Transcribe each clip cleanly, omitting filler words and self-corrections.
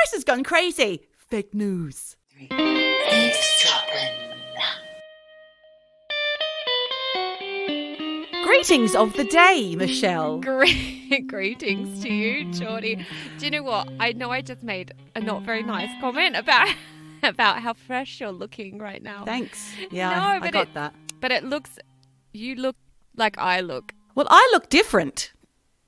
coronavirus has gone crazy. Fake news. Eavesdroppin. Greetings of the day, Michelle. Greetings to you, Geordie. Do you know what? I know I just made a not very nice comment about how fresh you're looking right now. Thanks. Yeah, No, I got that. But you look like I look. Well, I look different.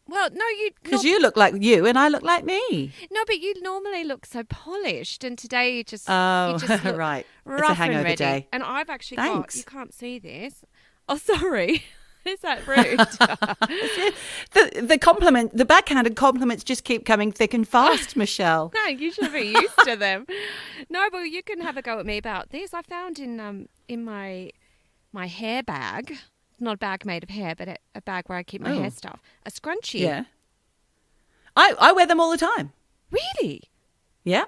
Well, no, Because you look like you and I look like me. No, but you normally look so polished, and today you just Oh, look right. It's rough a hangover and ready. day. And I've actually Thanks. got. You can't see this. Oh, sorry. Is that rude? The backhanded compliments just keep coming thick and fast, Michelle. No, you should be used to them. No, but you can have a go at me about this. I found in my hair bag, not a bag made of hair, but a bag where I keep my hair stuff, a scrunchie. Yeah. I wear them all the time. Really? Yeah.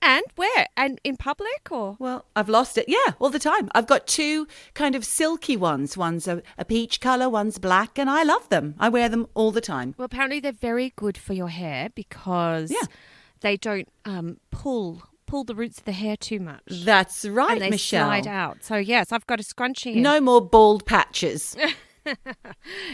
And where? And in public or? Well, I've lost it. Yeah, all the time. I've got two kind of silky ones. One's a peach colour, one's black, and I love them. I wear them all the time. Well, apparently they're very good for your hair because they don't pull the roots of the hair too much. That's right, and they Michelle. slide out. So, yes, I've got a scrunchie. No more bald patches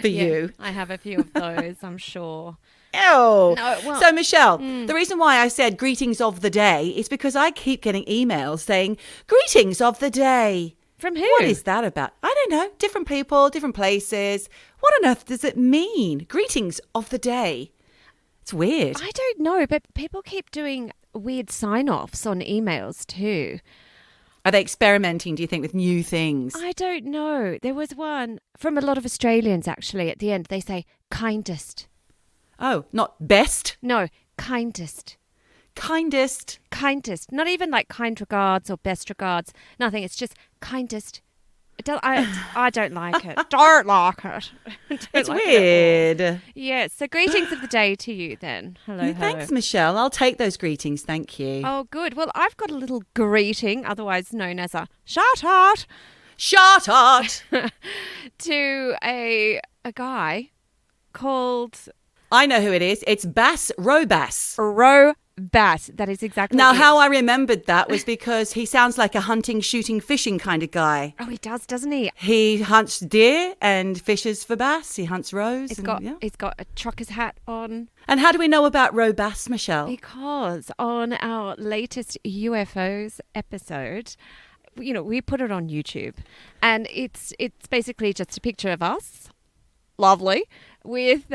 for you. I have a few of those, I'm sure. Ew. No, well, So, Michelle, the reason why I said greetings of the day is because I keep getting emails saying, greetings of the day. From who? What is that about? I don't know. Different people, different places. What on earth does it mean? Greetings of the day. It's weird. I don't know, but people keep doing weird sign-offs on emails too. Are they experimenting, do you think, with new things? I don't know. There was one from a lot of Australians, actually. At the end, they say kindest. Oh, not best? No, kindest. Kindest. Kindest. Not even like kind regards or best regards. Nothing. It's just kindest. I don't like it. Don't like it. It's weird. Yes. So greetings of the day to you then. Hello. Thanks, Michelle. I'll take those greetings. Thank you. Oh, good. Well, I've got a little greeting, otherwise known as a shout out. Shout out. To a guy called I know who it is. It's Bass Robass. Robass. That is exactly Now, it. how I remembered that was because he sounds like a hunting, shooting, fishing kind of guy. Oh, he does, doesn't he? He hunts deer and fishes for bass. He hunts roes. He's got a trucker's hat on. And how do we know about Robass, Michelle? Because on our latest UFOs episode, we put it on YouTube, and it's basically just a picture of us, lovely, with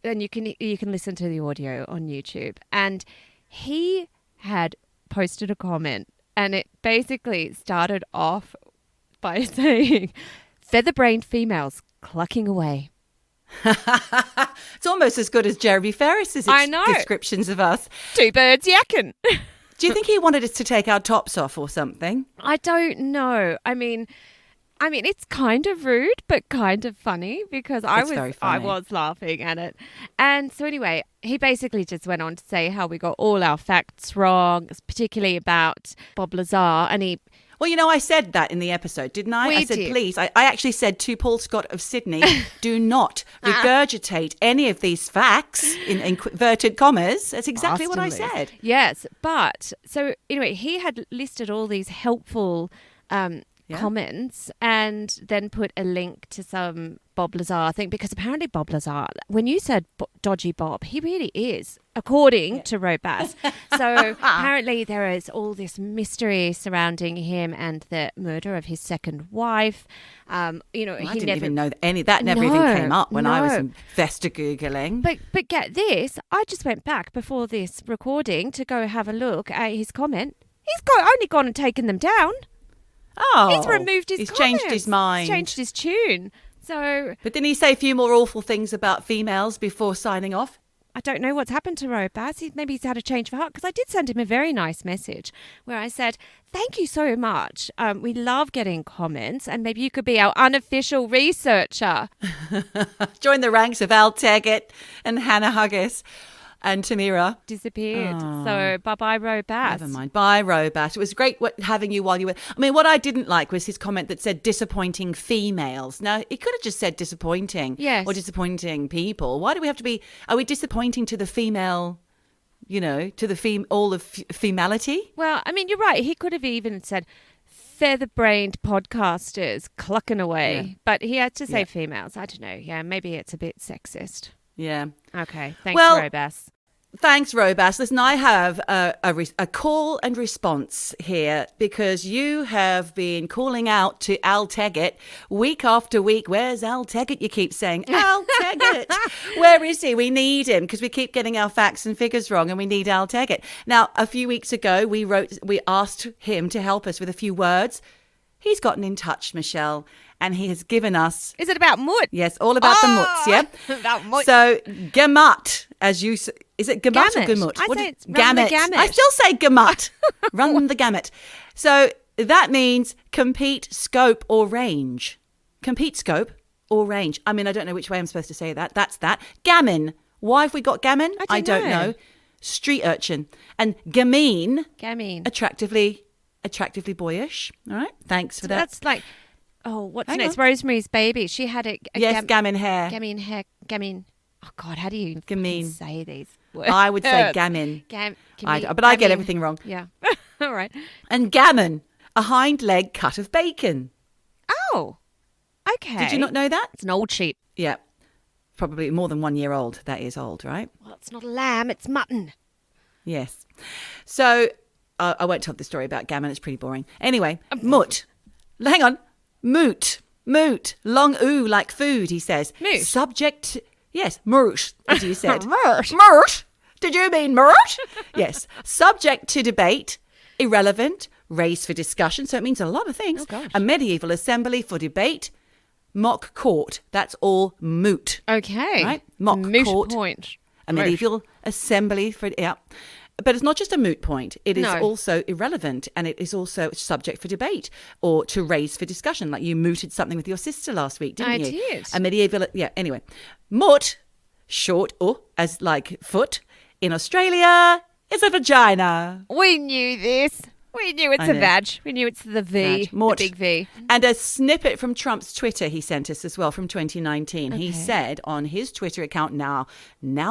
and you can listen to the audio on YouTube. And he had posted a comment, and it basically started off by saying, "Feather-brained females clucking away." It's almost as good as Jeremy Ferris's descriptions of us. Two birds yakking. Do you think he wanted us to take our tops off or something? I don't know. I mean, it's kind of rude, but kind of funny because I was laughing at it. And so anyway, he basically just went on to say how we got all our facts wrong, particularly about Bob Lazar. And well, I said that in the episode, didn't I? I said, please. I actually said to Paul Scott of Sydney, do not regurgitate any of these facts in inverted commas. That's exactly what I said. Yes. But so anyway, he had listed all these helpful comments and then put a link to some Bob Lazar thing, because apparently Bob Lazar, when you said dodgy Bob, he really is, according to Robass. So apparently there is all this mystery surrounding him and the murder of his second wife. I didn't even know any. That never even came up when I was Googling. But get this, I just went back before this recording to go have a look at his comment. He's only gone and taken them down. Oh, he's removed his comments. Changed his mind. He's changed his tune. So, but didn't he say a few more awful things about females before signing off? I don't know what's happened to Robass. Maybe he's had a change of heart, because I did send him a very nice message where I said, thank you so much. We love getting comments, and maybe you could be our unofficial researcher. Join the ranks of Al Taggart and Hannah Huggis. And Tamira disappeared. Oh. So bye-bye, Robass. Never mind. Bye, Robass. It was great having you while you were... I mean, what I didn't like was his comment that said disappointing females. Now, he could have just said disappointing. Yes. Or disappointing people. Why do we have to be... Are we disappointing to the female to the all of femality. Well, I mean, you're right. He could have even said feather-brained podcasters clucking away, but he had to say females. I don't know. Yeah, maybe it's a bit sexist. Yeah. Okay. Thanks, Robas. Thanks, Robas. Listen, I have a call and response here because you have been calling out to Al Teggett week after week. Where's Al Teggett? You keep saying, Al Teggett. Where is he? We need him because we keep getting our facts and figures wrong and we need Al Teggett. Now, a few weeks ago, we asked him to help us with a few words. He's gotten in touch, Michelle, and he has given us... Is it about mut? Yes, all about the muts, yeah? About mut. So, gamut, as you... Is it gamut or gamut? I say it's gamut. run the gamut. I still say gamut. Run the gamut. So, that means compete, scope, or range. Compete, scope, or range. I mean, I don't know which way I'm supposed to say that. That's that. Gammon. Why have we got gammon? I don't know. Street urchin. And gamine. Attractively boyish. All right. Thanks for that. That's like... Oh, what's next? Rosemary's Baby. She had a gammon hair. Gammon. Oh, God, how do you say these words? I would say gammon. But I get everything wrong. Yeah. All right. And gammon, a hind leg cut of bacon. Oh, okay. Did you not know that? It's an old sheep. Yeah. Probably more than 1 year old. That is old, right? Well, it's not a lamb, it's mutton. Yes. So I won't tell the story about gammon. It's pretty boring. Anyway, mut. Hang on. Moot. Long oo like food, he says. Moot. Subject... Yes, moot, as you said. Moot. Did you mean moot? Yes. Subject to debate, irrelevant, raised for discussion. So it means a lot of things. Oh, gosh. A medieval assembly for debate, mock court. That's all moot. Okay. Right? Mock moot court. Point. A medieval assembly for... Yeah. But it's not just a moot point. It is also irrelevant and it is also subject for debate or to raise for discussion. Like you mooted something with your sister last week, didn't you? I did. A medieval... Yeah, anyway. Mut, short, as like foot, in Australia is a vagina. We knew this. We knew it's a vag. We knew it's the V, the big V. And a snippet from Trump's Twitter he sent us as well from 2019. Okay. He said on his Twitter account, now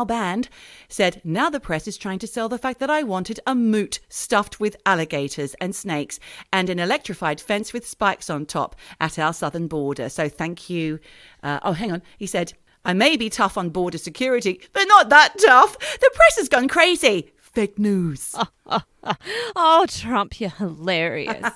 banned, said, now the press is trying to sell the fact that I wanted a moot stuffed with alligators and snakes and an electrified fence with spikes on top at our southern border. So thank you. Hang on. He said, I may be tough on border security, but not that tough. The press has gone crazy. Fake news. Oh, Trump, you're hilarious.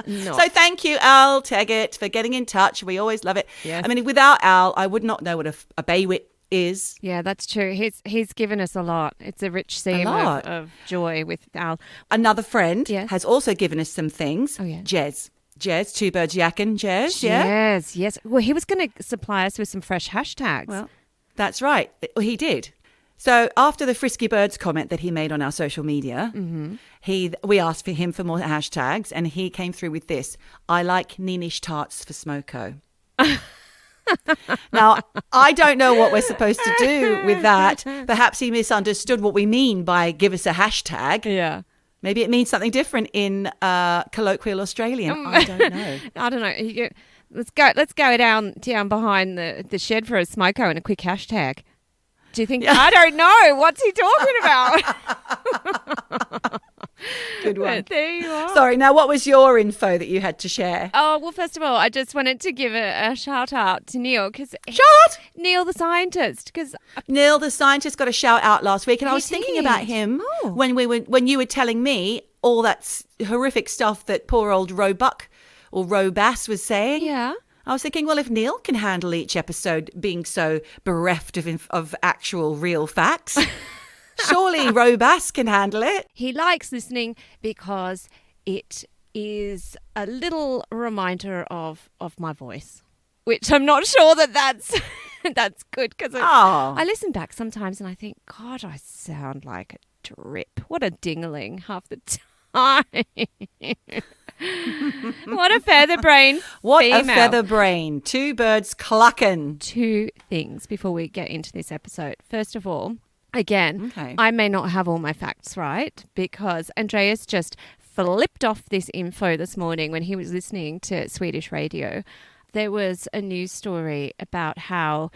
So thank you, Al Teggett, for getting in touch. We always love it. Yes. I mean, without Al, I would not know what a baywit is. Yeah, that's true. He's given us a lot. It's a rich seam of joy with Al. Another friend has also given us some things. Oh, yeah. Jez, two birds yakking, Jez. Yes. Well, he was going to supply us with some fresh hashtags. Well, that's right. He did. So after the Frisky Birds comment that he made on our social media, we asked for him for more hashtags, and he came through with this: I like Neenish tarts for smoko. Now, I don't know what we're supposed to do with that. Perhaps he misunderstood what we mean by give us a hashtag. Yeah. Maybe it means something different in colloquial Australian. I don't know. I don't know. Let's go down behind the shed for a smoko and a quick hashtag. Do you think? Yeah. I don't know. What's he talking about? Good one. There you are. Sorry. Now, what was your info that you had to share? Oh, well, first of all, I just wanted to give a shout out to Neil because Neil the scientist. Because Neil the scientist got a shout out last week, and I was thinking about him when you were telling me all that horrific stuff that poor old Roebuck or Robass was saying. Yeah. I was thinking, well, if Neil can handle each episode being so bereft of actual real facts, surely Robass can handle it. He likes listening because it is a little reminder of my voice, which I'm not sure that's good because I listen back sometimes and I think, God, I sound like a drip. What a dingling half the time. What a feather brain. What female. A feather brain. Two birds clucking. Two things before we get into this episode. First of all, again, I may not have all my facts right because Andreas just flipped off this info this morning when he was listening to Swedish radio. There was a news story about how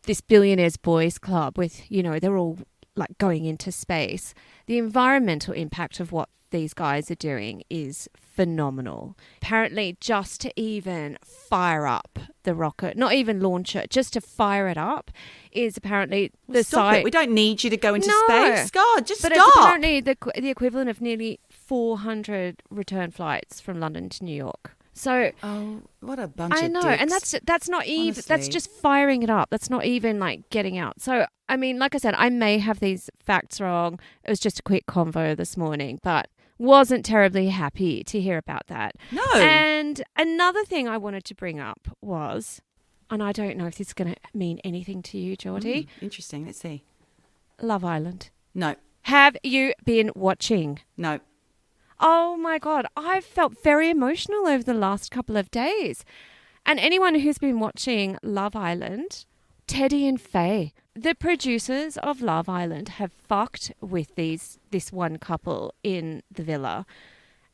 this billionaires boys club with, they're all like going into space, the environmental impact of what these guys are doing is phenomenal. Apparently, just to even fire up the rocket, not even launch it, just to fire it up is apparently the Stop size. it. We don't need you to go into No. space. God, just But stop. it's apparently the equivalent of nearly 400 return flights from London to New York. So Oh, what a bunch I of know, dicks. and that's not even that's Honestly. just firing it up. That's not even like getting out. So I mean, like I said, I may have these facts wrong. It was just a quick convo this morning, but wasn't terribly happy to hear about that. No. And another thing I wanted to bring up was, and I don't know if this is going to mean anything to you, Geordie, Interesting. Let's see. Love Island. No. Have you been watching? No. Oh my God, I've felt very emotional over the last couple of days. And anyone who's been watching Love Island, Teddy and Faye, the producers of Love Island have fucked with this one couple in the villa.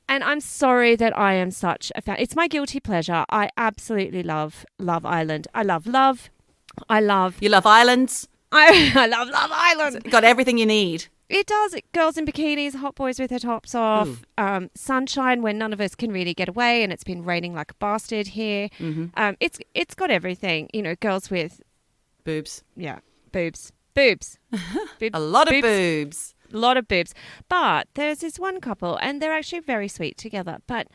And I'm sorry that I am such a fan. It's my guilty pleasure. I absolutely love Love Island. I love love. I love... You love islands? I love Love Island. Got everything you need. It does. Girls in bikinis, hot boys with their tops off, sunshine when none of us can really get away, and it's been raining like a bastard here. Mm-hmm. It's got everything. You know, girls with Boobs. boobs. A lot of boobs. A lot of boobs. But there's this one couple, and they're actually very sweet together. But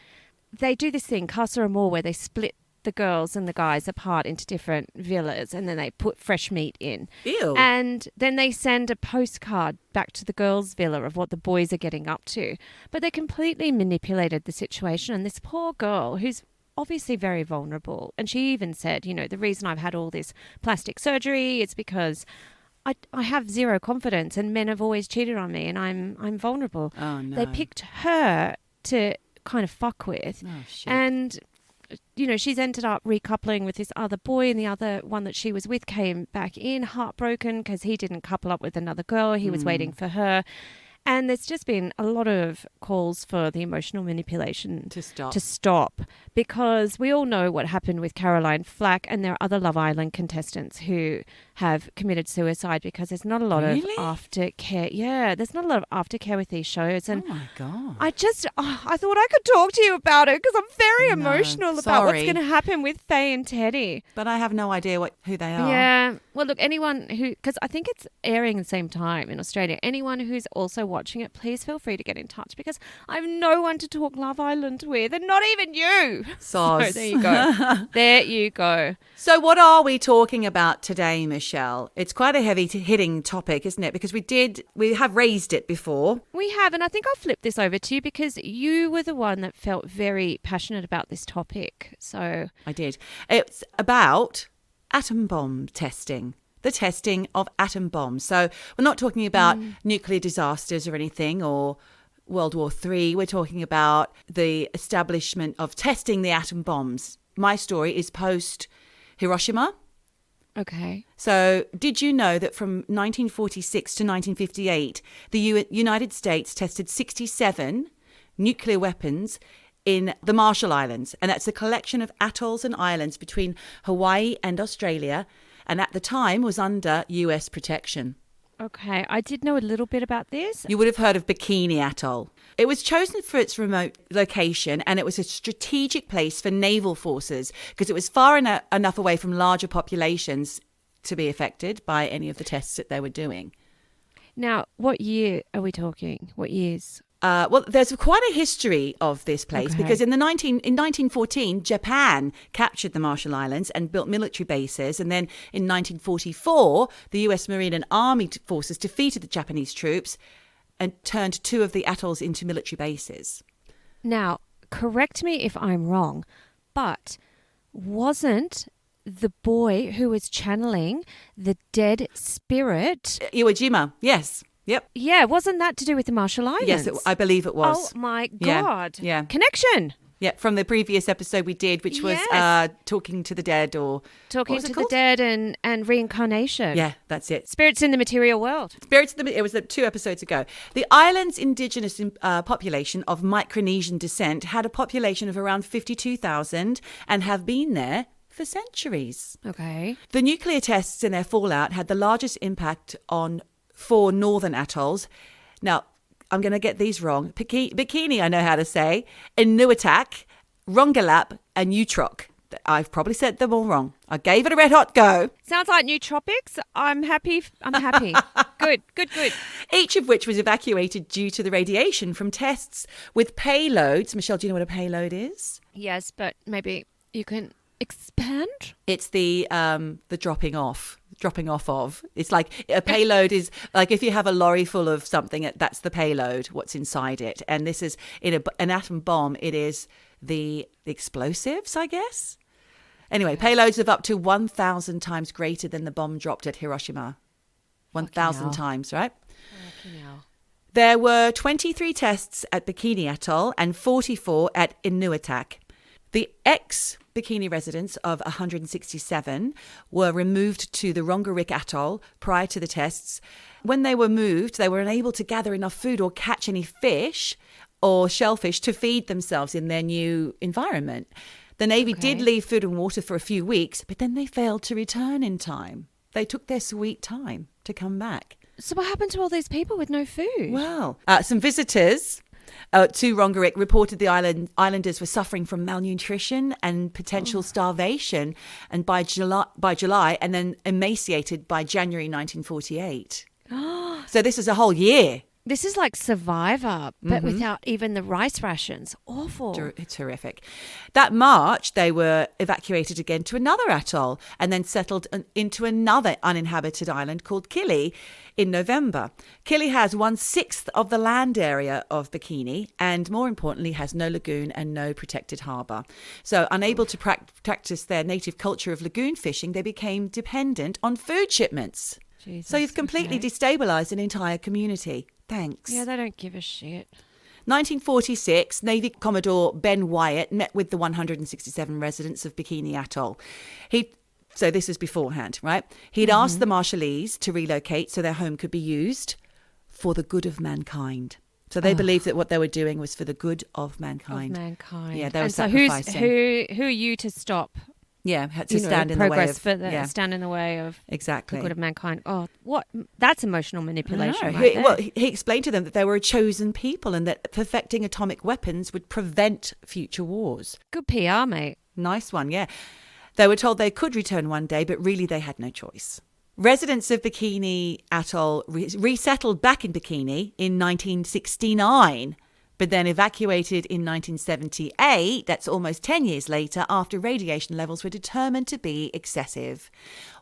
they do this thing, Casa Amor, where they split the girls and the guys apart into different villas, and then they put fresh meat in. Ew. And then they send a postcard back to the girls' villa of what the boys are getting up to. But they completely manipulated the situation, and this poor girl who's obviously very vulnerable, and she even said, you know, the reason I've had all this plastic surgery is because I have zero confidence, and men have always cheated on me, and I'm vulnerable. Oh, no. They picked her to kind of fuck with. Oh, shit. And you know, she's ended up recoupling with this other boy, and the other one that she was with came back in heartbroken because he didn't couple up with another girl. He was waiting for her. And there's just been a lot of calls for the emotional manipulation To stop. to stop, because we all know what happened with Caroline Flack, and there are other Love Island contestants who have committed suicide because there's not a lot of Really? aftercare. Yeah, there's not a lot of aftercare with these shows. And Oh, my God. I thought I could talk to you about it because I'm very No, emotional about what's sorry. going to happen with Faye and Teddy. But I have no idea who they are. Yeah. Well, look, anyone who, because I think it's airing at the same time in Australia, anyone who's also watching it, please feel free to get in touch, because I have no one to talk Love Island with, and not even you. Soz. So there you go. There you go. So what are we talking about today, Michelle? It's quite a heavy hitting topic, isn't it? Because we have raised it before. We have, and I think I'll flip this over to you because you were the one that felt very passionate about this topic. So I did. It's about atom bomb testing. The testing of atom bombs. So we're not talking about nuclear disasters or anything, or World War III. We're talking about the establishment of testing the atom bombs. My story is post Hiroshima. okay. So did you know that from 1946 to 1958, the United States tested 67 nuclear weapons in the Marshall Islands? And that's a collection of atolls and islands between Hawaii and Australia, and at the time was under US protection. Okay, I did know a little bit about this. You would have heard of Bikini Atoll. It was chosen for its remote location, and it was a strategic place for naval forces because it was far enough away from larger populations to be affected by any of the tests that they were doing. Now, what year are we talking? What years? Well, there's quite a history of this place Okay. because in 1914, Japan captured the Marshall Islands and built military bases. And then in 1944, the US Marine and Army forces defeated the Japanese troops and turned two of the atolls into military bases. Now, correct me if I'm wrong, but wasn't the boy who was channeling the dead spirit? Iwo Jima, yes. Yep. Yeah, wasn't that to do with the Marshall Islands? Yes, I believe it was. Oh my Yeah, God. yeah. Connection. Yeah, from the previous episode we did, which was Yes. talking to the dead, or Talking what was to it the called? dead and reincarnation. Yeah, that's it. Spirits in the material world. Spirits of the, it was 2 episodes ago. The island's indigenous population of Micronesian descent had a population of around 52,000 and have been there for centuries. Okay. The nuclear tests and their fallout had the largest impact on 4 northern atolls. Now, I'm going to get these wrong. Bikini, I know how to say. Inuiatak, Rongelap, and Utrock. I've probably said them all wrong. I gave it a red hot go. Sounds like nootropics. I'm happy. Good. Each of which was evacuated due to the radiation from tests with payloads. Michelle, do you know what a payload is? Yes, but maybe you can expand? It's the dropping off of. It's like a payload is like if you have a lorry full of something, that's the payload, what's inside it. And this is in an atom bomb, it is the explosives, I guess. Anyway, payloads of up to 1,000 times greater than the bomb dropped at Hiroshima. 1,000 times, right? There were 23 tests at Bikini Atoll and 44 at Inuiatak. The ex-Bikini residents of 167 were removed to the Rongerik Atoll prior to the tests. When they were moved, they were unable to gather enough food or catch any fish or shellfish to feed themselves in their new environment. The Navy did leave food and water for a few weeks, but then they failed to return in time. They took their sweet time to come back. So what happened to all these people with no food? Well, some visitors to Rongerik reported the islanders were suffering from malnutrition and potential starvation, and by July, and then emaciated by January 1948. So this is a whole year. This is like Survivor, but without even the rice rations. Awful. It's horrific. That March, they were evacuated again to another atoll and then settled into another uninhabited island called Kili in November. Kili has 1/6 of the land area of Bikini and, more importantly, has no lagoon and no protected harbour. So unable to practice their native culture of lagoon fishing, they became dependent on food shipments. Jesus, so you've completely destabilised an entire community. Thanks. Yeah, they don't give a shit. 1946, Navy Commodore Ben Wyatt met with the 167 residents of Bikini Atoll. So this is beforehand, right? He'd asked the Marshallese to relocate so their home could be used for the good of mankind. So they believed that what they were doing was for the good of mankind. Yeah, they were sacrificing. So who are you to stop? Yeah, had to stand in the way of stand in the way of exactly the good of mankind. Oh, what? That's emotional manipulation. He explained to them that they were a chosen people and that perfecting atomic weapons would prevent future wars. Good PR, mate. Nice one, yeah. They were told they could return one day, but really they had no choice. Residents of Bikini Atoll resettled back in Bikini in 1969. But then evacuated in 1978, that's almost 10 years later, after radiation levels were determined to be excessive.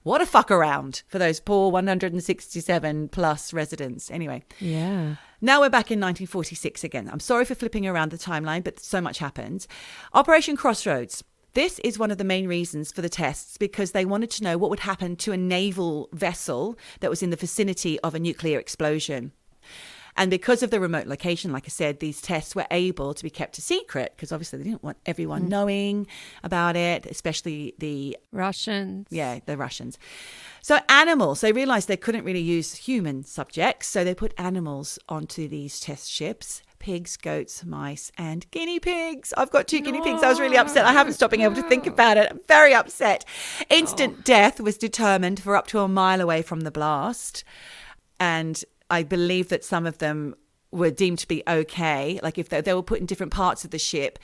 What a fuck around for those poor 167 plus residents. Anyway. Yeah. Now we're back in 1946 again. I'm sorry for flipping around the timeline, but so much happened. Operation Crossroads. This is one of the main reasons for the tests because they wanted to know what would happen to a naval vessel that was in the vicinity of a nuclear explosion. And because of the remote location, like I said, these tests were able to be kept a secret because obviously they didn't want everyone knowing about it, especially the Russians. Yeah, the Russians. So animals, they realized they couldn't really use human subjects. So they put animals onto these test ships. Pigs, goats, mice, and guinea pigs. I've got 2 guinea pigs. I was really upset. I haven't stopped being able to think about it. I'm very upset. Instant death was determined for up to a mile away from the blast. And I believe that some of them were deemed to be okay. Like if they were put in different parts of the ship,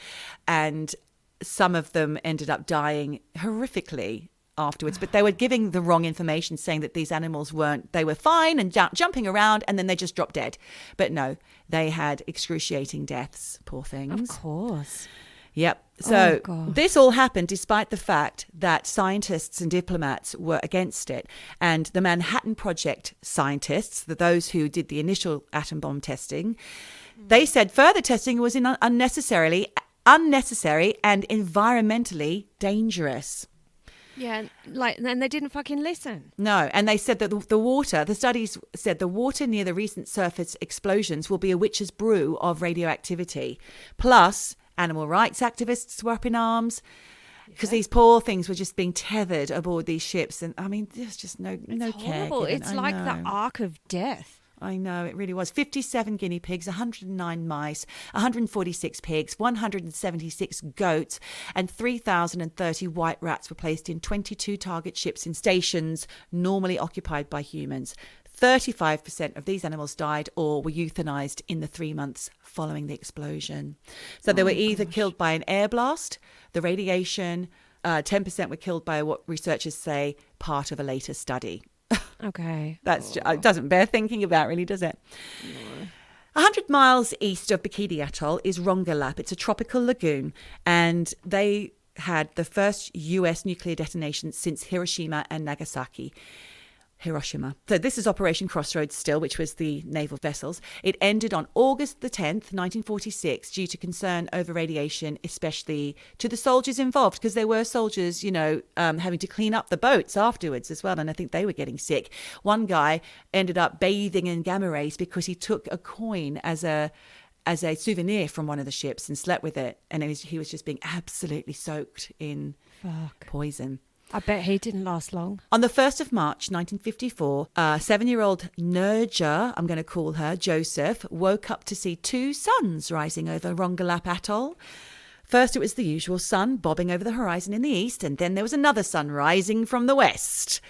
and some of them ended up dying horrifically afterwards. But they were giving the wrong information, saying that these animals they were fine and jumping around, and then they just dropped dead. But no, they had excruciating deaths. Poor things. Of course. Yep. So this all happened despite the fact that scientists and diplomats were against it. And the Manhattan Project scientists, those who did the initial atom bomb testing, they said further testing was unnecessary and environmentally dangerous. Yeah, and they didn't fucking listen. No, and they said that the studies said the water near the recent surface explosions will be a witch's brew of radioactivity. Plus, animal rights activists were up in arms because these poor things were just being tethered aboard these ships. And I mean, there's just no care. It's like the arc of death. I know, it really was. 57 guinea pigs, 109 mice, 146 pigs, 176 goats, and 3,030 white rats were placed in 22 target ships in stations normally occupied by humans. 35% of these animals died or were euthanized in the 3 months following the explosion. So they were either killed by an air blast, the radiation, 10% were killed by what researchers say part of a later study. Okay. It doesn't bear thinking about, really, does it? No. 100 miles east of Bikini Atoll is Rongelap. It's a tropical lagoon, and they had the first US nuclear detonation since Hiroshima and Nagasaki. So this is Operation Crossroads still, which was the naval vessels. It ended on August the 10th, 1946, due to concern over radiation, especially to the soldiers involved, because there were soldiers, having to clean up the boats afterwards as well, and I think they were getting sick. One guy ended up bathing in gamma rays because he took a coin as a souvenir from one of the ships and slept with it, and he was just being absolutely soaked in poison. I bet he didn't last long. On the 1st of March, 1954, 7-year-old Nerja, I'm going to call her, Joseph, woke up to see 2 suns rising over Rongelap Atoll. First, it was the usual sun bobbing over the horizon in the east, and then there was another sun rising from the west.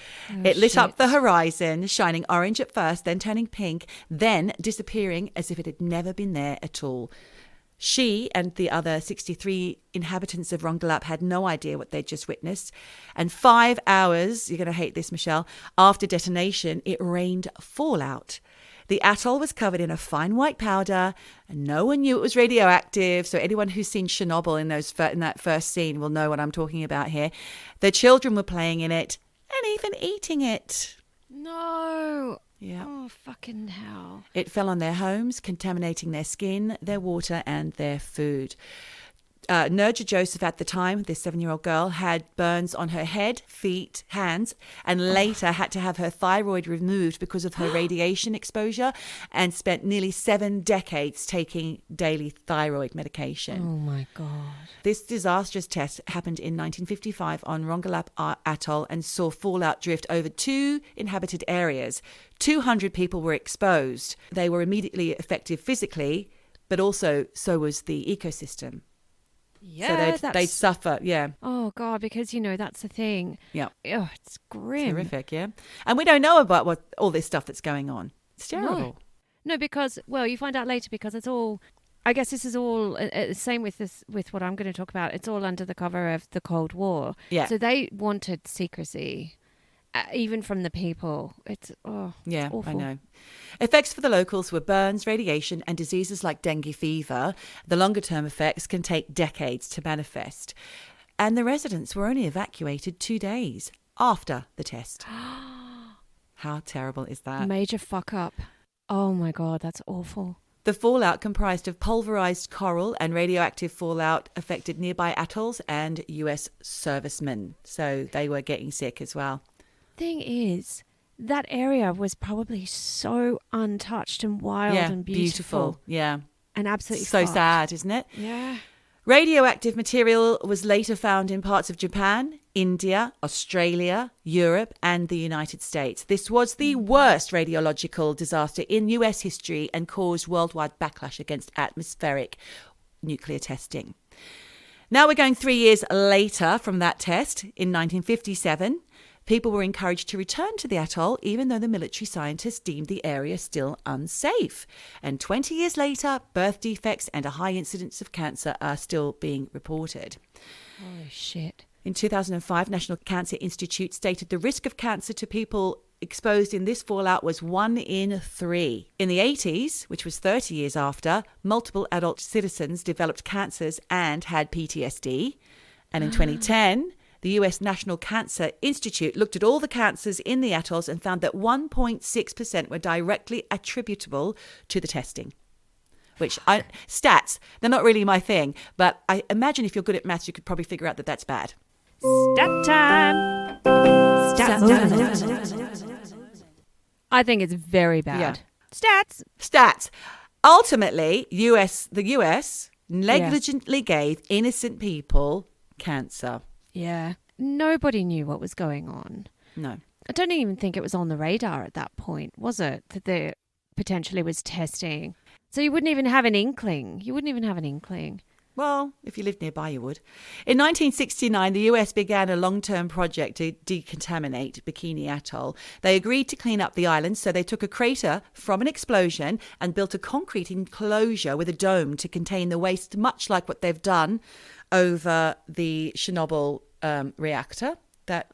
It lit up the horizon, shining orange at first, then turning pink, then disappearing as if it had never been there at all. She and the other 63 inhabitants of Rongelap had no idea what they'd just witnessed. And 5 hours, you're going to hate this, Michelle, after detonation, it rained fallout. The atoll was covered in a fine white powder, and no one knew it was radioactive. So anyone who's seen Chernobyl in that first scene will know what I'm talking about here. The children were playing in it and even eating it. No. Yeah. Oh, fucking hell. It fell on their homes, contaminating their skin, their water, and their food. Nerja Joseph at the time, this 7-year-old girl, had burns on her head, feet, hands, and later had to have her thyroid removed because of her radiation exposure, and spent nearly 7 decades taking daily thyroid medication. Oh my God. This disastrous test happened in 1955 on Rongelap Atoll and saw fallout drift over 2 inhabited areas. 200 people were exposed. They were immediately effective physically, but also so was the ecosystem. Yeah, so they'd suffer, yeah. Oh, God, because, that's the thing. Yeah. Oh, it's grim. Terrific, yeah. And we don't know about all this stuff that's going on. It's terrible. No, because, you find out later because it's all, I guess this is all, same with what I'm going to talk about. It's all under the cover of the Cold War. Yeah. So they wanted secrecy. Even from the people. It's awful. I know. Effects for the locals were burns, radiation, and diseases like dengue fever. The longer-term effects can take decades to manifest. And the residents were only evacuated 2 days after the test. How terrible is that? Major fuck up. Oh my God, that's awful. The fallout comprised of pulverized coral, and radioactive fallout affected nearby atolls and US servicemen. So they were getting sick as well. Thing is, that area was probably so untouched and wild and beautiful. Yeah. And absolutely so sad, isn't it? Yeah. Radioactive material was later found in parts of Japan, India, Australia, Europe, and the United States. This was the worst radiological disaster in US history and caused worldwide backlash against atmospheric nuclear testing. Now we're going 3 years later from that test, in 1957. People were encouraged to return to the atoll, even though the military scientists deemed the area still unsafe. And 20 years later, birth defects and a high incidence of cancer are still being reported. Holy shit. In 2005, National Cancer Institute stated the risk of cancer to people exposed in this fallout was 1 in 3. In the 80s, which was 30 years after, multiple adult citizens developed cancers and had PTSD. And in 2010... the US National Cancer Institute looked at all the cancers in the atolls and found that 1.6% were directly attributable to the testing. Stats, they're not really my thing, but I imagine if you're good at maths, you could probably figure out that that's bad. Stat time! Stats. I think it's very bad. Yeah. Stats. Ultimately, the US negligently gave innocent people cancer. Yeah. Nobody knew what was going on. No. I don't even think it was on the radar at that point, was it? That there potentially was testing. So you wouldn't even have an inkling. Well, if you lived nearby, you would. In 1969, the US began a long-term project to decontaminate Bikini Atoll. They agreed to clean up the island, so they took a crater from an explosion and built a concrete enclosure with a dome to contain the waste, much like what they've done over the Chernobyl reactor. That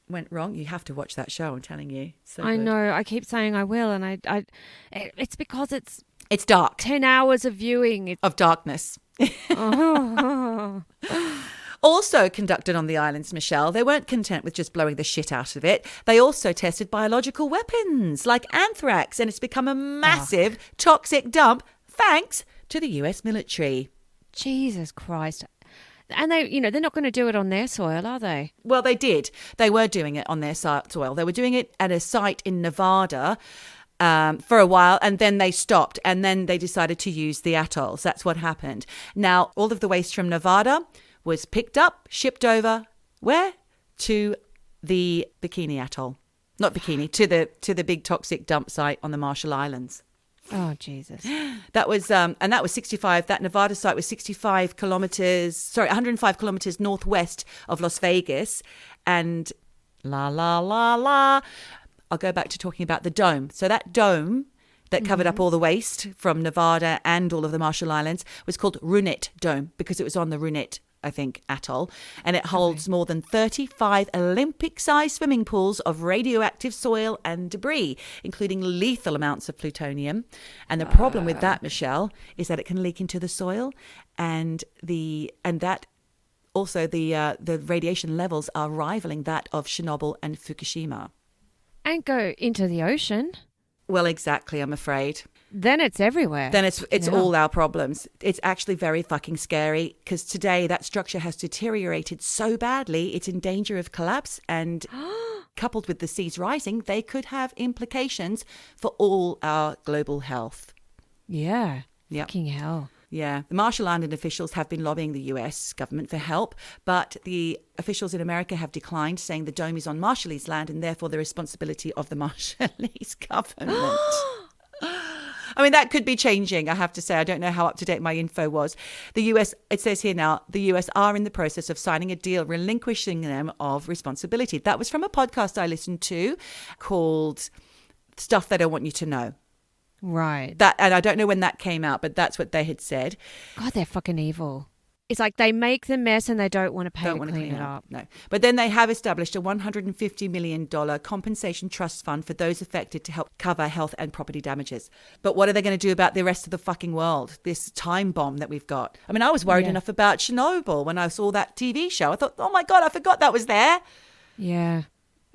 went wrong. You have to watch that show, I'm telling you. So I good. know. I keep saying I will, and it's because it's dark. 10 hours of viewing. Of darkness. Also conducted on the islands, Michelle, they weren't content with just blowing the shit out of it. They also tested biological weapons like anthrax, and it's become a massive toxic dump thanks to the US military. Jesus Christ. And they're not going to do it on their soil, are they? Well, they did. They were doing it on their soil. They were doing it at a site in Nevada for a while, and then they stopped, and then they decided to use the atolls. That's what happened. Now, all of the waste from Nevada was picked up, shipped over, where? To the Bikini Atoll. Not Bikini, to the big toxic dump site on the Marshall Islands. Oh, Jesus. That was, and that was 65, that Nevada site was 105 kilometers northwest of Las Vegas. And I'll go back to talking about the dome. So that dome that covered up all the waste from Nevada and all of the Marshall Islands was called Runit Dome because it was on the Runit, I think, atoll. And it holds more than 35 Olympic-sized swimming pools of radioactive soil and debris, including lethal amounts of plutonium. And the problem with that, Michelle, is that it can leak into the soil, and that also the radiation levels are rivaling that of Chernobyl and Fukushima. And go into the ocean. Well, exactly, I'm afraid. Then it's everywhere. Then it's all our problems. It's actually very fucking scary because today that structure has deteriorated so badly, it's in danger of collapse, and coupled with the seas rising, they could have implications for all our global health. Yeah. Yep. Fucking hell. Yeah. The Marshall Island officials have been lobbying the US government for help, but the officials in America have declined, saying the dome is on Marshallese land and therefore the responsibility of the Marshallese government. I mean, that could be changing, I have to say. I don't know how up-to-date my info was. The US, it says here now, the US are in the process of signing a deal relinquishing them of responsibility. That was from a podcast I listened to called Stuff They Don't Want You to Know. Right. And I don't know when that came out, but that's what they had said. God, they're fucking evil. It's like they make the mess and they don't want to pay to clean it up. No. But then they have established a $150 million compensation trust fund for those affected to help cover health and property damages. But what are they going to do about the rest of the fucking world? This time bomb that we've got. I mean, I was worried enough about Chernobyl when I saw that TV show. I thought, oh my God, I forgot that was there. Yeah.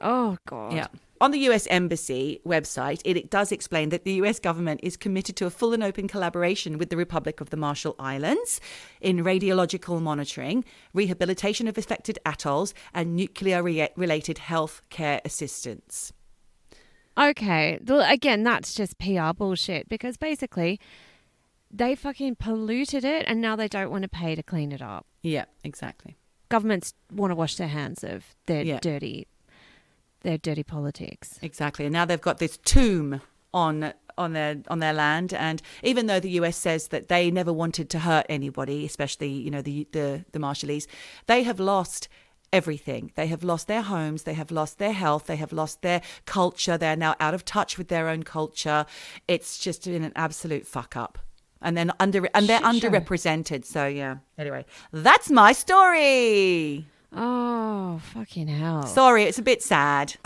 Oh, God. Yeah. On the US Embassy website, it does explain that the US government is committed to a full and open collaboration with the Republic of the Marshall Islands in radiological monitoring, rehabilitation of affected atolls, and nuclear-related health care assistance. Okay. Well, again, that's just PR bullshit because basically they fucking polluted it and now they don't want to pay to clean it up. Yeah, exactly. Governments want to wash their hands of their dirty politics. Exactly. And now they've got this tomb on their land, and even though the US says that they never wanted to hurt anybody, especially the Marshallese, they have lost everything. They have lost their homes, they have lost their health, they have lost their culture. They're now out of touch with their own culture. It's just been an absolute fuck up. And then they're underrepresented. So yeah. Anyway, that's my story. Oh, fucking hell. Sorry, it's a bit sad.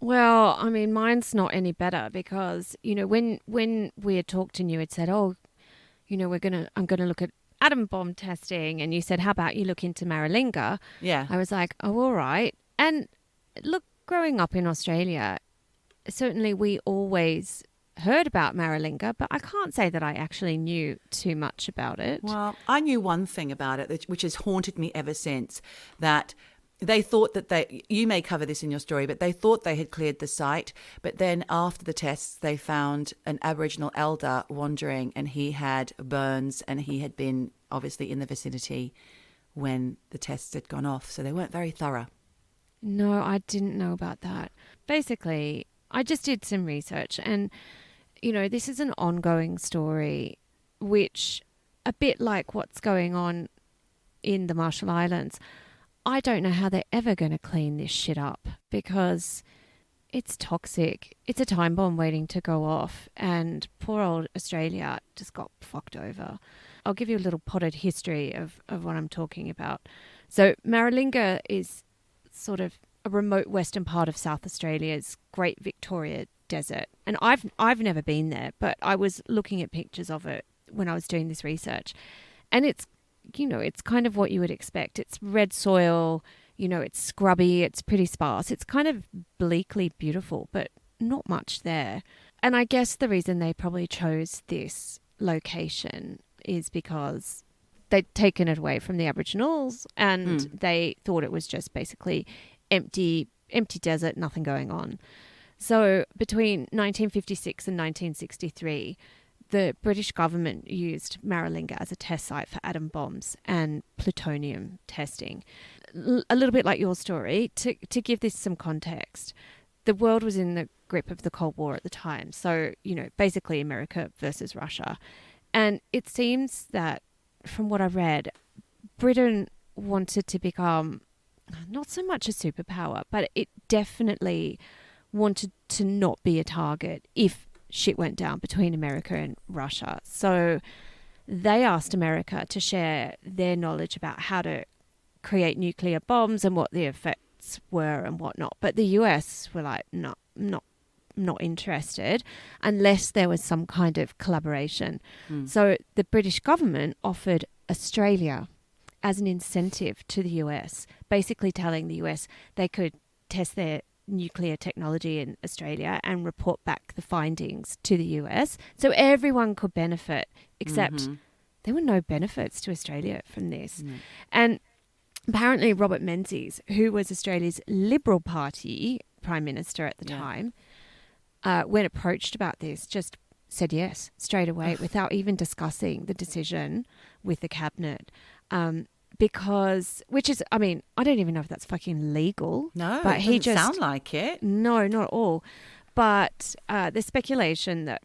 Well, I mean, mine's not any better because, when we had talked and you had said, I'm going to look at atom bomb testing, and you said, how about you look into Maralinga? Yeah. I was like, oh, all right. And look, growing up in Australia, certainly we always heard about Maralinga, but I can't say that I actually knew too much about it. Well, I knew one thing about it, which has haunted me ever since, that they thought that you may cover this in your story, but they thought they had cleared the site. But then after the tests, they found an Aboriginal elder wandering, and he had burns, and he had been obviously in the vicinity when the tests had gone off. So they weren't very thorough. No, I didn't know about that. Basically, I just did some research, and, this is an ongoing story, which, a bit like what's going on in the Marshall Islands, I don't know how they're ever going to clean this shit up, because it's toxic. It's a time bomb waiting to go off, and poor old Australia just got fucked over. I'll give you a little potted history of what I'm talking about. So Maralinga is sort of a remote western part of South Australia's Great Victoria Desert. And I've never been there, but I was looking at pictures of it when I was doing this research. And it's, it's kind of what you would expect. It's red soil, it's scrubby, it's pretty sparse. It's kind of bleakly beautiful, but not much there. And I guess the reason they probably chose this location is because they'd taken it away from the Aboriginals, and they thought it was just basically empty desert, nothing going on. So between 1956 and 1963, the British government used Maralinga as a test site for atom bombs and plutonium testing. A little bit like your story, to give this some context, the world was in the grip of the Cold War at the time. So, basically America versus Russia. And it seems that, from what I've read, Britain wanted to become not so much a superpower, but it definitely wanted to not be a target if shit went down between America and Russia. So they asked America to share their knowledge about how to create nuclear bombs and what the effects were and whatnot. But the US were like, no, not interested unless there was some kind of collaboration. So the British government offered Australia as an incentive to the US, basically telling the US they could test their nuclear technology in Australia and report back the findings to the US, so everyone could benefit, except there were no benefits to Australia from this. And apparently Robert Menzies, who was Australia's Liberal Party Prime Minister at the time, when approached about this, just said yes straight away without even discussing the decision with the cabinet. Which is, I don't even know if that's fucking legal. No, but it doesn't sound like it. No, not at all. But there's speculation that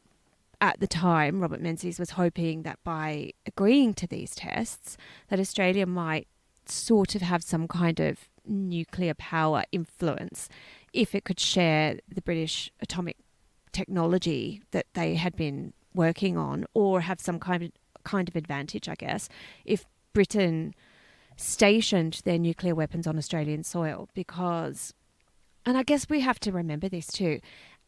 at the time, Robert Menzies was hoping that by agreeing to these tests, that Australia might sort of have some kind of nuclear power influence if it could share the British atomic technology that they had been working on, or have some kind of advantage, I guess, if Britain stationed their nuclear weapons on Australian soil. Because, and I guess we have to remember this too,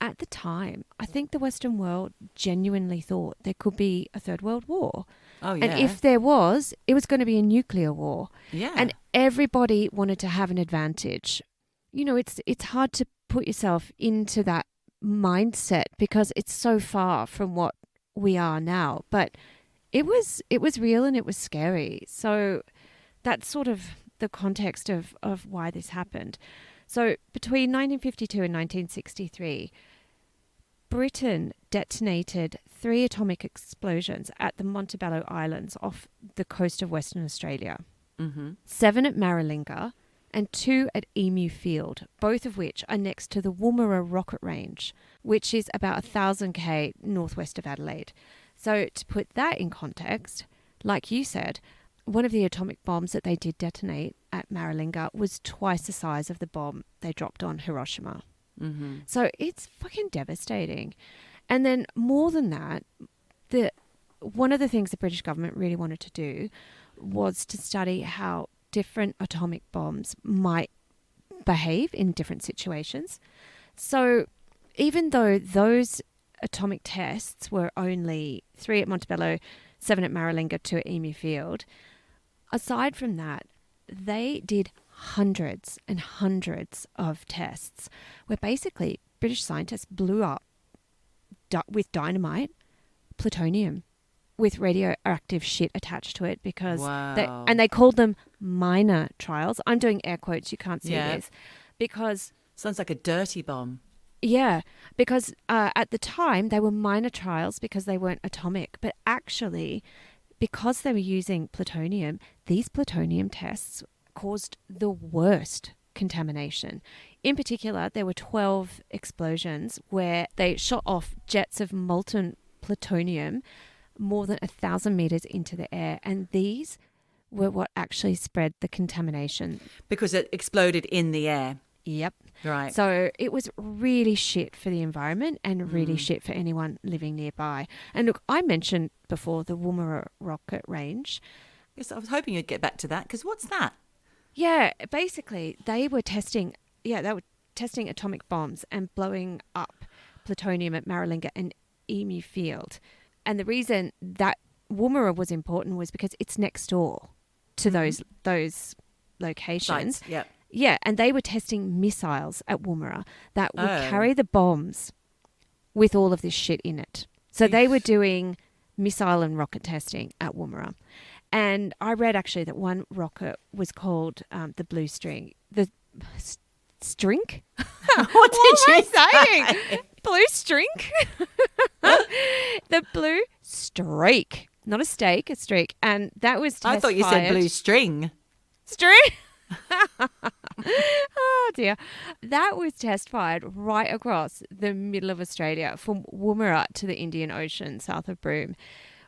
at the time, I think the Western world genuinely thought there could be a third world war. Oh, yeah. And if there was, it was going to be a nuclear war. Yeah. And everybody wanted to have an advantage. It's hard to put yourself into that mindset because it's so far from what we are now. But it was real and it was scary. So that's sort of the context of why this happened. So between 1952 and 1963, Britain detonated 3 atomic explosions at the Montebello Islands off the coast of Western Australia. 7 at Maralinga and 2 at Emu Field, both of which are next to the Woomera rocket range, which is about 1,000 km northwest of Adelaide. So to put that in context, like you said, one of the atomic bombs that they did detonate at Maralinga was twice the size of the bomb they dropped on Hiroshima. So it's fucking devastating. And then more than that, one of the things the British government really wanted to do was to study how different atomic bombs might behave in different situations. So even though those atomic tests were only 3 at Montebello, 7 at Maralinga, 2 at Emu Field, aside from that, they did hundreds and hundreds of tests where basically British scientists blew up with dynamite, plutonium, with radioactive shit attached to it, because they called them minor trials. I'm doing air quotes, you can't see this, because sounds like a dirty bomb. Yeah, because at the time they were minor trials because they weren't atomic, but actually because they were using plutonium, these plutonium tests caused the worst contamination. In particular, there were 12 explosions where they shot off jets of molten plutonium more than 1,000 meters into the air. And these were what actually spread the contamination. Because it exploded in the air. Yep. Right. So it was really shit for the environment and really shit for anyone living nearby. And look, I mentioned before the Woomera rocket range. Yes, I was hoping you'd get back to that, because what's that? Yeah, basically they were testing atomic bombs and blowing up plutonium at Maralinga and Emu Field. And the reason that Woomera was important was because it's next door to those locations. Sites, yep. Yeah, and they were testing missiles at Woomera that would carry the bombs with all of this shit in it. So they were doing missile and rocket testing at Woomera. And I read actually that one rocket was called the Blue String. The Strink? What did you say? Blue Strink? The Blue Streak. Not a steak, a streak. And that was test I thought you said blue string. String? Oh dear. That was test fired right across the middle of Australia from Woomera to the Indian Ocean south of Broome,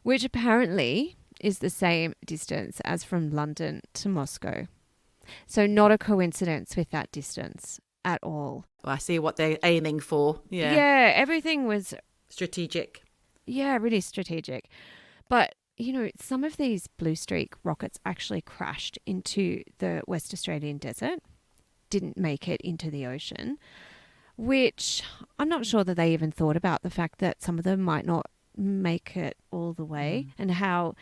which apparently is the same distance as from London to Moscow. So not a coincidence with that distance at all. Well, I see what they're aiming for. Yeah. Yeah, everything was Strategic. Yeah, really strategic. But, you know, some of these Blue Streak rockets actually crashed into the West Australian desert, didn't make it into the ocean, which I'm not sure that they even thought about the fact that some of them might not make it all the way and how,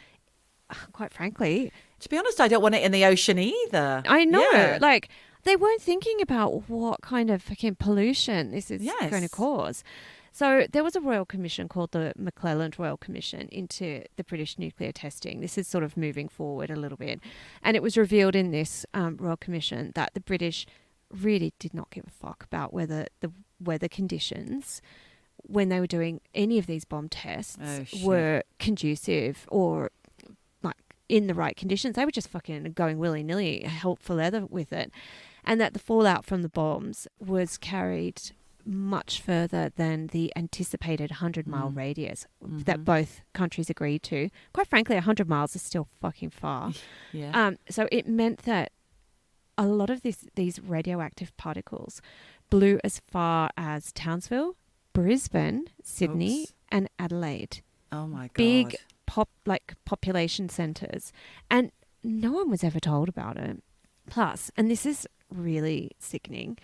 quite frankly... To be honest, I don't want it in the ocean either. I know. Yeah. Like, they weren't thinking about what kind of fucking pollution this is going to cause. So there was a royal commission called the Mcclellan Royal Commission into the British nuclear testing. This is sort of moving forward a little bit. And it was revealed in this royal commission that the British really did not give a fuck about whether the weather conditions when they were doing any of these bomb tests were conducive or like in the right conditions. They were just fucking going willy-nilly, hell for leather with it. And that the fallout from the bombs was carried much further than the anticipated 100-mile radius that both countries agreed to. Quite frankly, 100 miles is still fucking far. Yeah. So it meant that a lot of these radioactive particles blew as far as Townsville, Brisbane, Sydney, and Adelaide. Oh my God. Big population centres. And no one was ever told about it. Plus, and this is really sickening,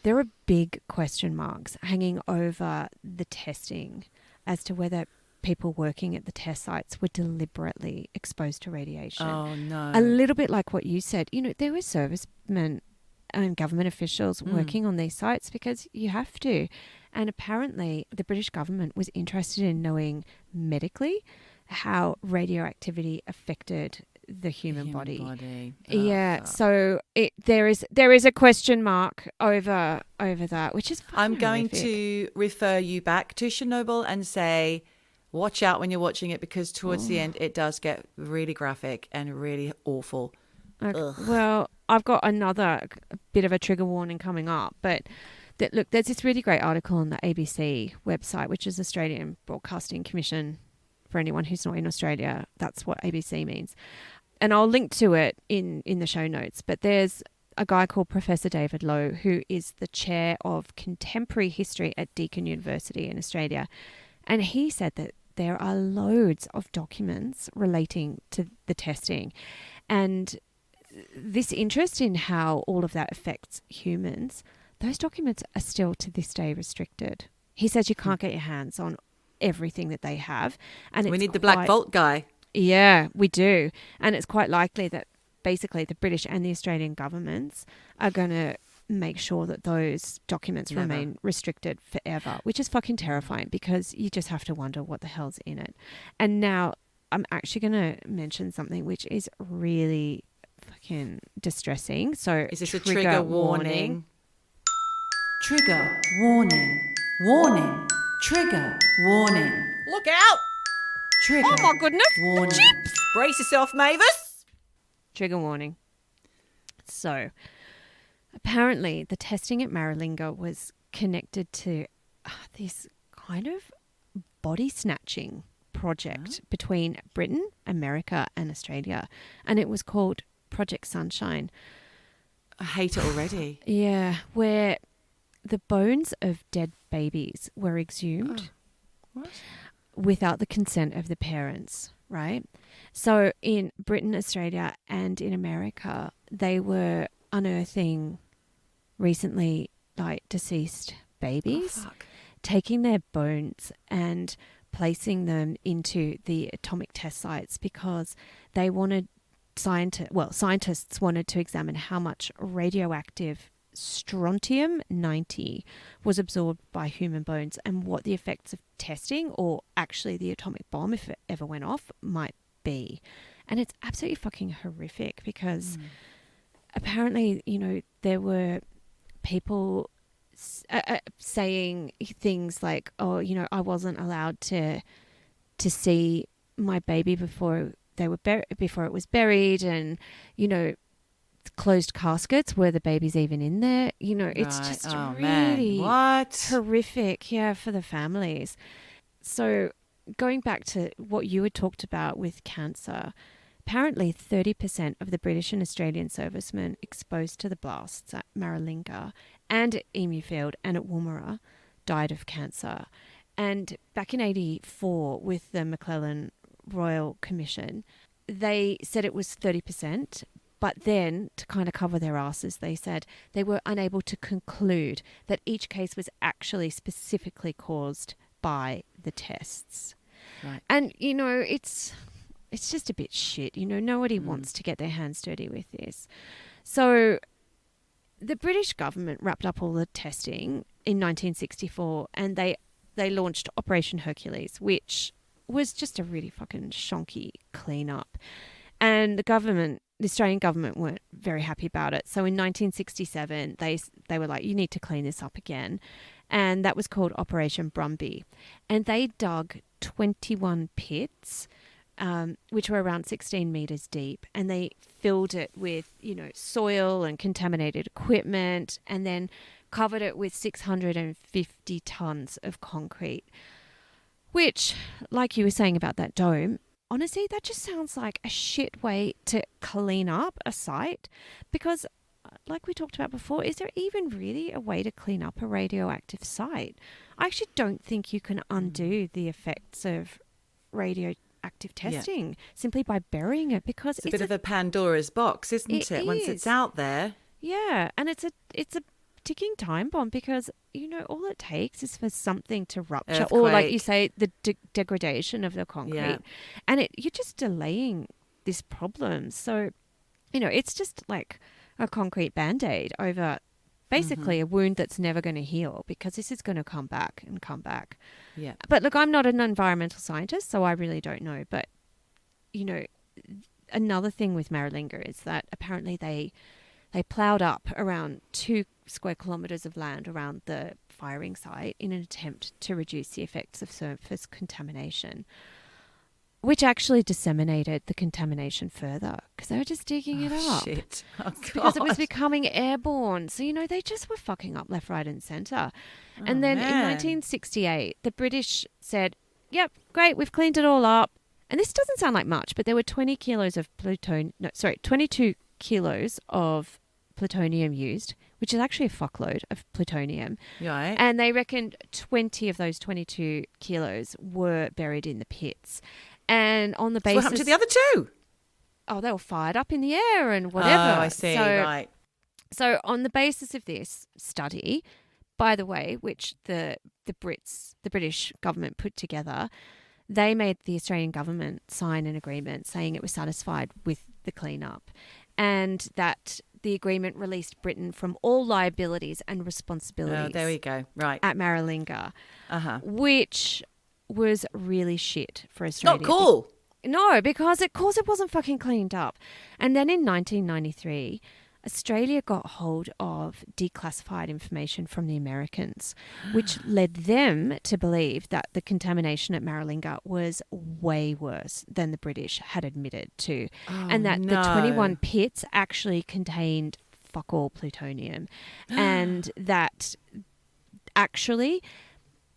there are big question marks hanging over the testing as to whether people working at the test sites were deliberately exposed to radiation. Oh, no. A little bit like what you said. You know, there were servicemen and government officials working on these sites because you have to. And apparently the British government was interested in knowing medically how radioactivity affected the human body. Yeah, so there is a question mark over that, which is I'm going horrific. to refer you back to Chernobyl and say, watch out when you're watching it, because towards the end it does get really graphic and really awful. Okay. Well, I've got another bit of a trigger warning coming up, but look, there's this really great article on the ABC website, which is Australian Broadcasting Commission. For anyone who's not in Australia, that's what ABC means. And I'll link to it in the show notes. But there's a guy called Professor David Lowe, who is the chair of contemporary history at Deakin University in Australia. And he said that there are loads of documents relating to the testing. And this interest in how all of that affects humans, those documents are still to this day restricted. He says you can't get your hands on everything that they have. And we need the Black Vault guy. Yeah, we do. And it's quite likely that basically the British and the Australian governments are going to make sure that those documents remain restricted forever, which is fucking terrifying because you just have to wonder what the hell's in it. And now I'm actually going to mention something which is really fucking distressing. So is this a trigger warning? Trigger warning. Warning. Trigger warning. Look out! Trigger. Oh my goodness! Warning. The chips! Brace yourself, Mavis. Trigger warning. So, Apparently, the testing at Maralinga was connected to this kind of body snatching project between Britain, America, and Australia. And it was called Project Sunshine. I hate it already. Yeah, where the bones of dead babies were exhumed without the consent of the parents, right? So in Britain, Australia, and in America, they were unearthing recently deceased babies, taking their bones and placing them into the atomic test sites because they wanted scientists wanted to examine how much radioactive strontium-90 was absorbed by human bones and what the effects of testing, or actually the atomic bomb if it ever went off, might be. And it's absolutely fucking horrific because apparently, there were people saying things like, I wasn't allowed to see my baby before before it was buried, and closed caskets were the babies even in there. It's just really horrific, for the families. So going back to what you had talked about with cancer, apparently 30% of the British and Australian servicemen exposed to the blasts at Maralinga and at Emufield and at Woomera died of cancer. And back in 1984, with the Mcclellan Royal Commission, they said it was 30%, but then to kind of cover their asses, they said they were unable to conclude that each case was actually specifically caused by the tests. Right. And, it's just a bit shit. Nobody wants to get their hands dirty with this. So the British government wrapped up all the testing in 1964 and they launched Operation Hercules, which was just a really fucking shonky cleanup. And the Australian government weren't very happy about it. So in 1967, they were like, you need to clean this up again. And that was called Operation Brumby. And they dug 21 pits, which were around 16 meters deep. And they filled it with, soil and contaminated equipment, and then covered it with 650 tons of concrete, which, like you were saying about that dome, honestly, that just sounds like a shit way to clean up a site because, like we talked about before, is there even really a way to clean up a radioactive site? I actually don't think you can undo the effects of radioactive testing simply by burying it, because it's a bit of a Pandora's box, isn't it? Once it's out there. Yeah, and it's a ticking time bomb because, all it takes is for something to rupture, or like you say, the degradation of the concrete. And you're just delaying this problem. So, it's just like a concrete Band-Aid over basically a wound that's never going to heal, because this is going to come back and come back. Yeah. But look, I'm not an environmental scientist, so I really don't know. But, another thing with Maralinga is that apparently they ploughed up around 2 square kilometres of land around the firing site in an attempt to reduce the effects of surface contamination, which actually disseminated the contamination further because they were just digging it up. Shit. Oh, God. Because it was becoming airborne. So, they just were fucking up left, right and centre. And then in 1968, the British said, yep, great, we've cleaned it all up. And this doesn't sound like much, but there were 22 kilos of plutonium used, which is actually a fuckload of plutonium. Right. And they reckoned 20 of those 22 kilos were buried in the pits. And on the basis... So what happened to the other 2? Oh, they were fired up in the air and whatever. Oh, I see. Right. So on the basis of this study, by the way, which the British government put together, they made the Australian government sign an agreement saying it was satisfied with the cleanup, and that the agreement released Britain from all liabilities and responsibilities. Oh, there we go. Right. At Maralinga, which was really shit for Australia. Not cool. No, because of course it wasn't fucking cleaned up. And then in 1993, Australia got hold of declassified information from the Americans, which led them to believe that the contamination at Maralinga was way worse than the British had admitted to, and that the 21 pits actually contained fuck all plutonium, and that actually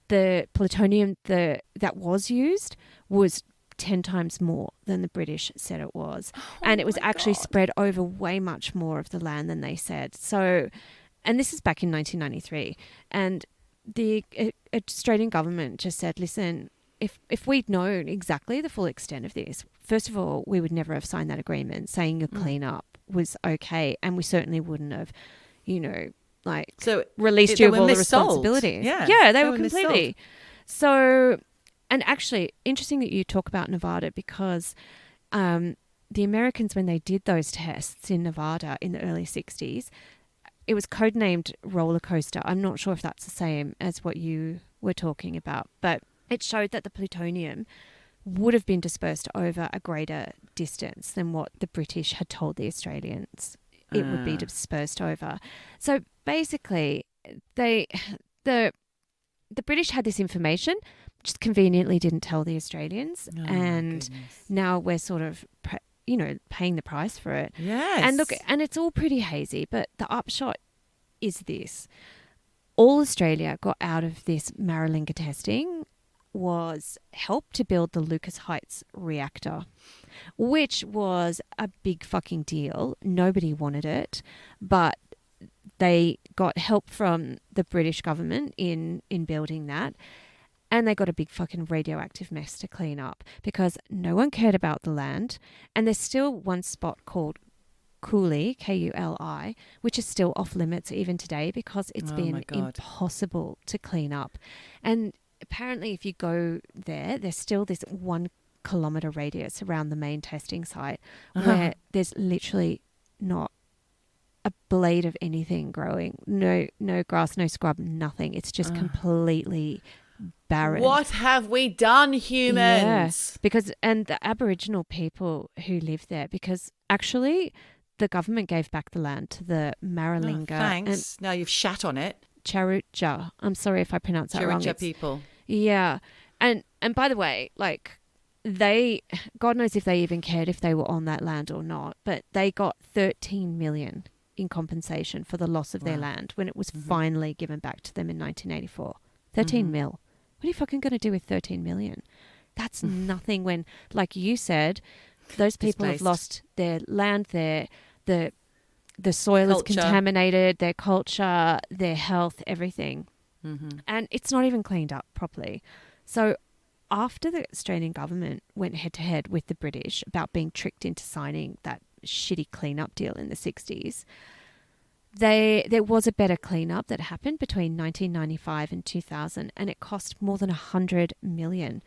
the plutonium that was used was 10 times more than the British said it was. And it was actually spread over way much more of the land than they said. So, and this is back in 1993. And the Australian government just said, listen, if we'd known exactly the full extent of this, first of all, we would never have signed that agreement saying your cleanup was okay. And we certainly wouldn't have, released you of all the responsibilities. Yeah, they were completely. So, and actually, interesting that you talk about Nevada because the Americans, when they did those tests in Nevada in the early 60s, it was codenamed roller coaster. I'm not sure if that's the same as what you were talking about, but it showed that the plutonium would have been dispersed over a greater distance than what the British had told the Australians it would be dispersed over. So basically, the British had this information, just conveniently didn't tell the Australians, and now we're sort of paying the price for it. Yes. And look, and it's all pretty hazy, but the upshot is this. All Australia got out of this Maralinga testing was help to build the Lucas Heights reactor, which was a big fucking deal. Nobody wanted it, but they got help from the British government in building that. And they got a big fucking radioactive mess to clean up because no one cared about the land. And there's still one spot called Cooley, Kuli, which is still off limits even today because it's been impossible to clean up. And apparently if you go there, there's still this 1 kilometre radius around the main testing site where there's literally not a blade of anything growing. No grass, no scrub, nothing. It's just completely barren. What have we done, humans? Yeah, and the Aboriginal people who live there, because actually the government gave back the land to the Maralinga. Thanks. Now you've shat on it. Charutja. I'm sorry if I pronounce that wrong. Charutja people. Yeah. And by the way, God knows if they even cared if they were on that land or not, but they got 13 million in compensation for the loss of their land when it was finally given back to them in 1984. 13 mil. What are you fucking going to do with 13 million? That's nothing when, like you said, those people have lost their land, the soil is contaminated, their culture, their health, everything. And it's not even cleaned up properly. So after the Australian government went head-to-head with the British about being tricked into signing that shitty clean-up deal in the 60s, there was a better cleanup that happened between 1995 and 2000, and it cost more than 100 million.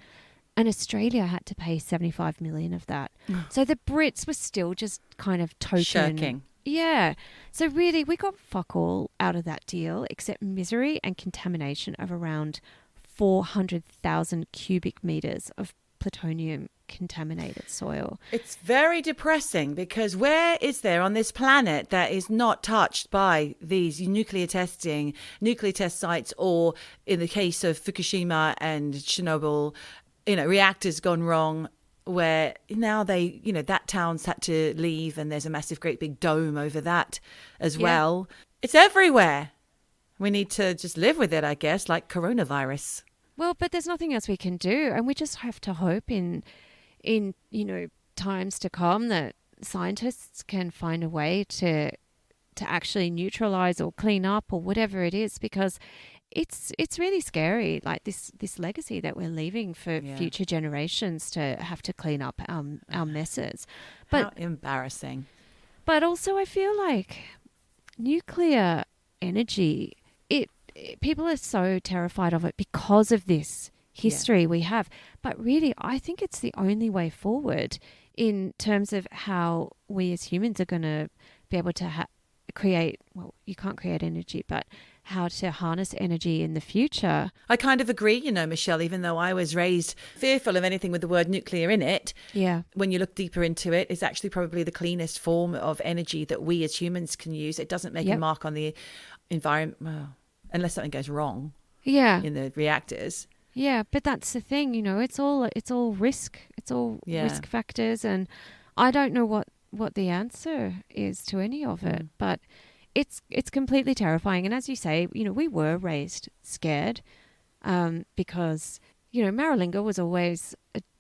And Australia had to pay 75 million of that. So the Brits were still just kind of token. Shirking. Yeah. So really, we got fuck all out of that deal except misery and contamination of around 400,000 cubic meters of plutonium contaminated soil. It's very depressing because where is there on this planet that is not touched by these nuclear test sites, or in the case of Fukushima and Chernobyl, reactors gone wrong, where now that town's had to leave and there's a massive great big dome over that as well. It's everywhere. We need to just live with it, I guess, like coronavirus. Well, but there's nothing else we can do, and we just have to hope in times to come that scientists can find a way to actually neutralize or clean up or whatever it is, because it's really scary, like this legacy that we're leaving for future generations to have to clean up our messes. But how embarrassing. But also I feel like nuclear energy, people are so terrified of it because of this history we have. But really, I think it's the only way forward in terms of how we as humans are going to be able to create, well, you can't create energy, but how to harness energy in the future. I kind of agree, Michelle, even though I was raised fearful of anything with the word nuclear in it. Yeah. When you look deeper into it, it's actually probably the cleanest form of energy that we as humans can use. It doesn't make a mark on the environment, well, unless something goes wrong in the reactors. Yeah, but that's the thing, it's all risk. It's all risk factors, and I don't know what the answer is to any of it, but it's completely terrifying. And as you say, we were raised scared because, Maralinga was always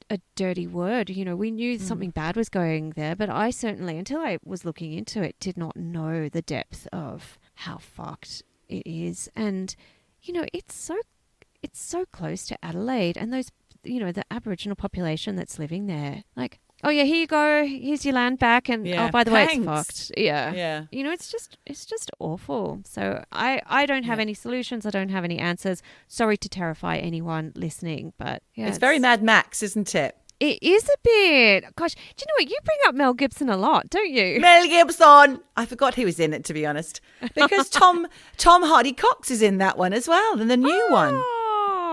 a dirty word. We knew something bad was going there, but I certainly, until I was looking into it, did not know the depth of how fucked it is. And, it's so close to Adelaide and those, the Aboriginal population that's living there. Like, oh yeah, here you go. Here's your land back, and oh, by the way, it's fucked. Yeah. It's just awful. So I don't have any solutions. I don't have any answers. Sorry to terrify anyone listening, but it's very Mad Max, isn't it? It is a bit. Gosh, do you know what? You bring up Mel Gibson a lot, don't you? Mel Gibson. I forgot he was in it, to be honest, because Tom Hardy Cox is in that one as well, and the new one.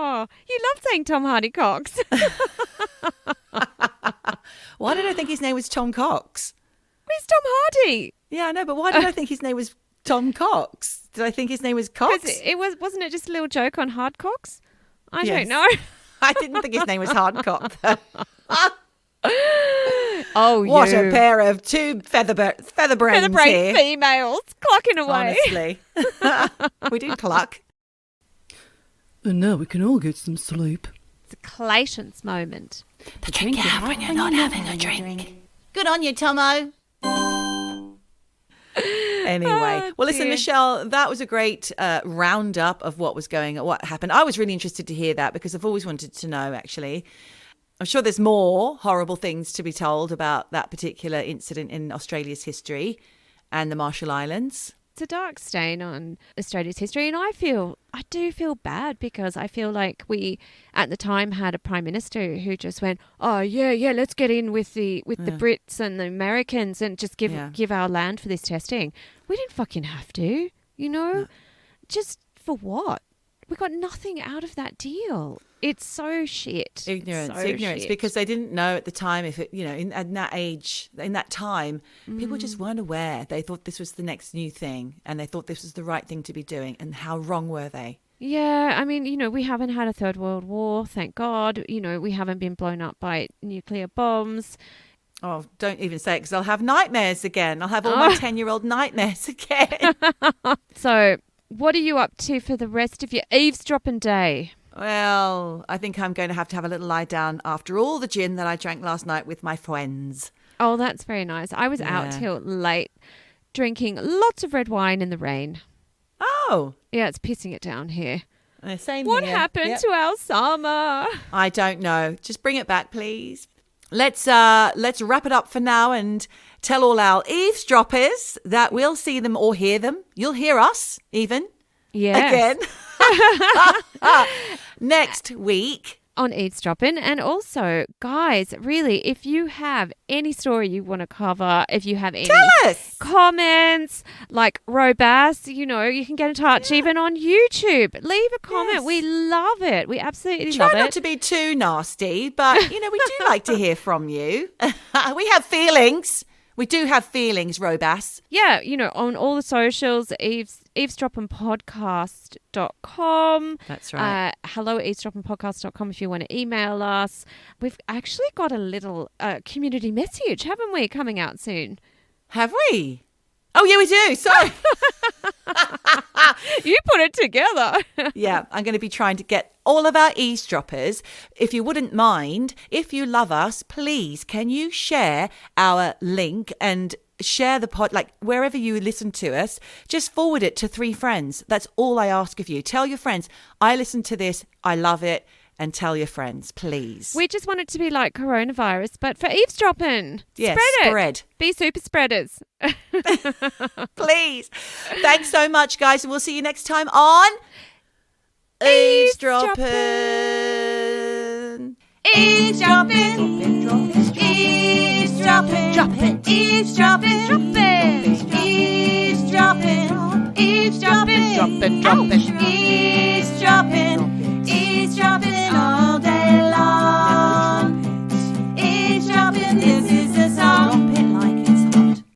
Oh, you love saying Tom Hardy Cox. Why did I think his name was Tom Cox? It's Tom Hardy. Yeah, I know, but why did I think his name was Tom Cox? Did I think his name was Cox? Wasn't it just a little joke on Hard Cox? I don't know. I didn't think his name was Hardcock. Oh, what a pair of two featherbrains here. Females clocking away. Honestly, we did cluck. And now we can all get some sleep. It's a Clayton's moment. The drink you have when you're not having a drink. Good on you, Tomo. Anyway, well, listen, Michelle, that was a great roundup of what happened. I was really interested to hear that because I've always wanted to know, actually. I'm sure there's more horrible things to be told about that particular incident in Australia's history and the Marshall Islands. It's a dark stain on Australia's history, and I do feel bad because I feel like we at the time had a prime minister who just went, oh yeah, let's get in with the Brits and the Americans and just give our land for this testing. We didn't fucking have to, No. Just for what? We got nothing out of that deal. It's so shit. Ignorance, because they didn't know at the time if it, in that age, in that time, people just weren't aware. They thought this was the next new thing and they thought this was the right thing to be doing. And how wrong were they? Yeah, I mean, we haven't had a third world war, thank God. We haven't been blown up by nuclear bombs. Oh, don't even say it because I'll have nightmares again. I'll have all my 10-year-old nightmares again. So what are you up to for the rest of your eavesdropping day? Well, I think I'm going to have a little lie down after all the gin that I drank last night with my friends. Oh, that's very nice. I was out till late drinking lots of red wine in the rain. Oh. Yeah, it's pissing it down here. Same what here. happened to our summer? I don't know. Just bring it back, please. Let's wrap it up for now and tell all our eavesdroppers that we'll see them or hear them. You'll hear us even. Yes. Again. Next week. On Eavesdroppin'. And also, guys, really, if you have any story you want to cover, if you have any comments, like Robass, you can get in touch even on YouTube. Leave a comment. Yes. We love it. We absolutely love it. Try not to be too nasty, but, we do like to hear from you. We have feelings. We do have feelings, Robass. Yeah, on all the socials, eavesdroppinpodcast.com. That's right. Hello at eavesdroppinpodcast.com if you want to email us. We've actually got a little community message, haven't we, coming out soon? Have we? Oh, yeah, we do. Sorry. You put it together. Yeah, I'm going to be trying to get all of our eavesdroppers. If you wouldn't mind, if you love us, please, can you share our link and share the pod, like wherever you listen to us, just forward it to 3 friends. That's all I ask of you. Tell your friends, I listen to this, I love it, and tell your friends, please. We just want it to be like coronavirus, but for eavesdropping. Yes, spread it. Be super spreaders. Please. Thanks so much, guys, and we'll see you next time on Eavesdroppin'. Eavesdroppin'.